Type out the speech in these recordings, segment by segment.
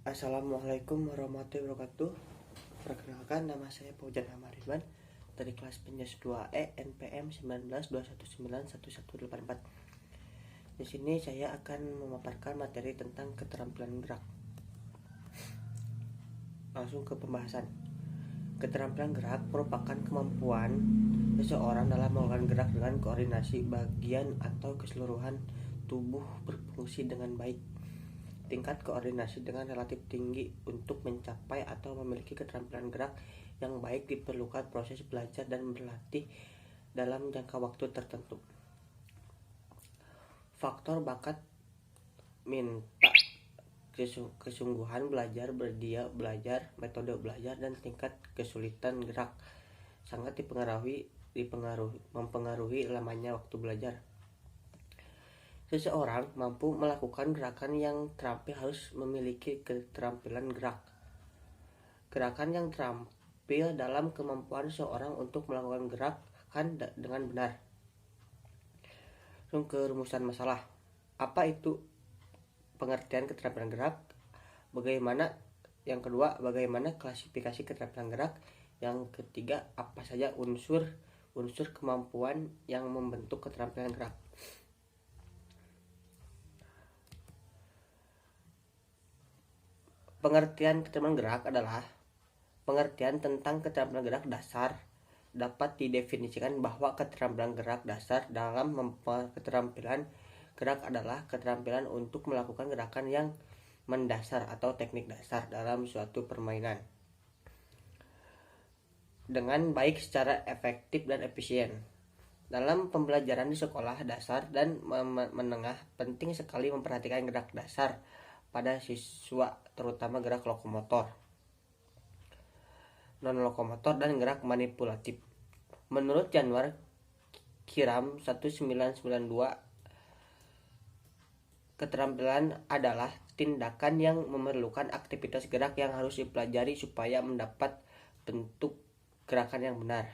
Assalamualaikum warahmatullahi wabarakatuh. Perkenalkan, nama saya Paujan Hamariman dari kelas Penjas 2E NPM 1921911184. Di sini saya akan memaparkan materi tentang keterampilan gerak. Langsung ke pembahasan. Keterampilan gerak merupakan kemampuan seseorang dalam melakukan gerak dengan koordinasi bagian atau keseluruhan tubuh berfungsi dengan baik. Tingkat koordinasi dengan relatif tinggi untuk mencapai atau memiliki keterampilan gerak yang baik diperlukan proses belajar dan berlatih dalam jangka waktu tertentu. Faktor bakat, minta, kesungguhan belajar, berdia belajar, metode belajar, dan tingkat kesulitan gerak sangat mempengaruhi lamanya waktu belajar. Seseorang mampu melakukan gerakan yang terampil harus memiliki keterampilan gerak. Gerakan yang terampil dalam kemampuan seseorang untuk melakukan gerakan dengan benar. Langsung ke rumusan masalah. Apa itu pengertian keterampilan gerak? Yang kedua, bagaimana klasifikasi keterampilan gerak? Yang ketiga, apa saja unsur kemampuan yang membentuk keterampilan gerak? Pengertian keterampilan gerak adalah pengertian tentang keterampilan gerak dasar. Dapat didefinisikan bahwa keterampilan gerak dasar dalam keterampilan gerak adalah keterampilan untuk melakukan gerakan yang mendasar atau teknik dasar dalam suatu permainan dengan baik secara efektif dan efisien. Dalam pembelajaran di sekolah dasar dan menengah, penting sekali memperhatikan gerak dasar pada siswa, terutama gerak lokomotor, non-lokomotor, dan gerak manipulatif. Menurut Januar Kiram 1992, keterampilan adalah tindakan yang memerlukan aktivitas gerak yang harus dipelajari supaya mendapat bentuk gerakan yang benar.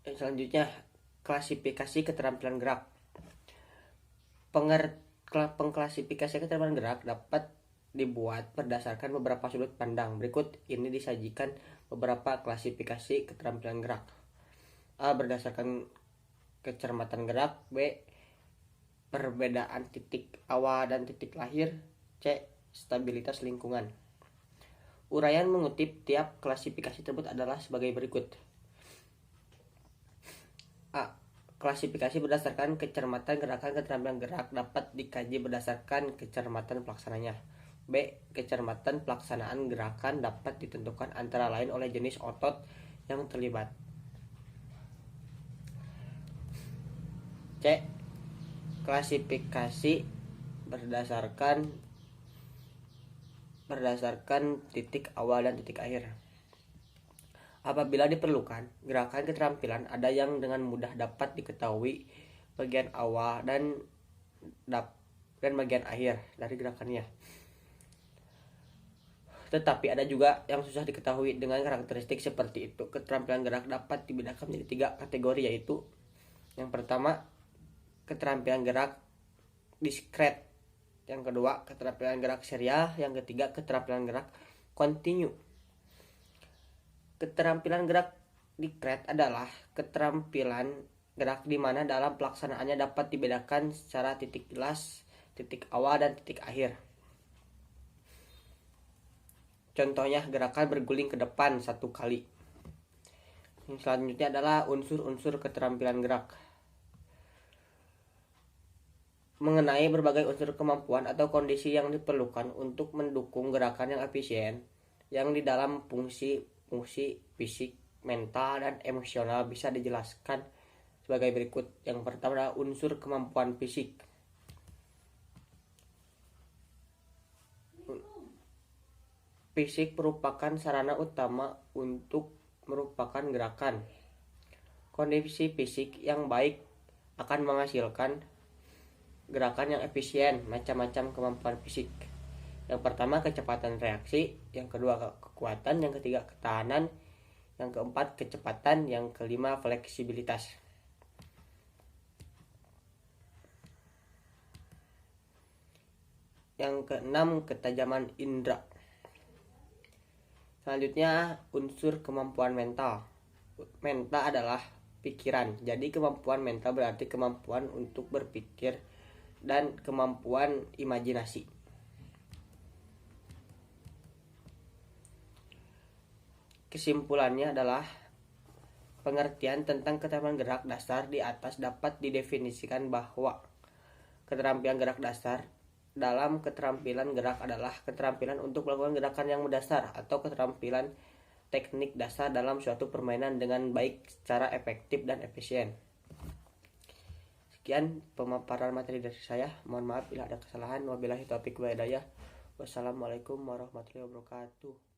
Selanjutnya, klasifikasi keterampilan gerak. Pengklasifikasi keterampilan gerak dapat dibuat berdasarkan beberapa sudut pandang. Berikut ini disajikan beberapa klasifikasi keterampilan gerak. A. Berdasarkan kecermatan gerak. B. Perbedaan titik awal dan titik lahir. C. Stabilitas lingkungan. Uraian mengutip tiap klasifikasi tersebut adalah sebagai berikut. A. Klasifikasi berdasarkan kecermatan gerakan. Keterampilan gerak dapat dikaji berdasarkan kecermatan pelaksananya. B. Kecermatan pelaksanaan gerakan dapat ditentukan antara lain oleh jenis otot yang terlibat. C. Klasifikasi berdasarkan titik awal dan titik akhir. Apabila diperlukan, gerakan keterampilan ada yang dengan mudah dapat diketahui bagian awal dan bagian akhir dari gerakannya. Tetapi ada juga yang susah diketahui dengan karakteristik seperti itu. Keterampilan gerak dapat dibedakan menjadi 3 kategori, yaitu yang pertama, keterampilan gerak diskret. Yang kedua, keterampilan gerak serial. Yang ketiga, keterampilan gerak kontinu. Keterampilan gerak diskret adalah keterampilan gerak di mana dalam pelaksanaannya dapat dibedakan secara titik jelas titik awal dan titik akhir. Contohnya, gerakan berguling ke depan 1 kali. Yang selanjutnya adalah unsur-unsur keterampilan gerak. Mengenai berbagai unsur kemampuan atau kondisi yang diperlukan untuk mendukung gerakan yang efisien, yang di dalam fungsi fisik, mental, dan emosional bisa dijelaskan sebagai berikut. Yang pertama adalah unsur kemampuan fisik. Fisik merupakan sarana utama untuk merupakan gerakan. Kondisi fisik yang baik akan menghasilkan gerakan yang efisien. Macam-macam kemampuan fisik. Yang pertama, kecepatan reaksi. Yang kedua, kekuatan. Yang ketiga, ketahanan. Yang keempat, kecepatan. Yang kelima, fleksibilitas. Yang keenam, ketajaman indera. Selanjutnya, unsur kemampuan mental. Mental adalah pikiran. Jadi kemampuan mental berarti kemampuan untuk berpikir dan kemampuan imajinasi. Kesimpulannya adalah pengertian tentang keterampilan gerak dasar di atas dapat didefinisikan bahwa keterampilan gerak dasar dalam keterampilan gerak adalah keterampilan untuk melakukan gerakan yang mendasar atau keterampilan teknik dasar dalam suatu permainan dengan baik secara efektif dan efisien. Sekian pemaparan materi dari saya. Mohon maaf bila ada kesalahan. Wabillahi taufiq wal hidayah. Wassalamualaikum warahmatullahi wabarakatuh.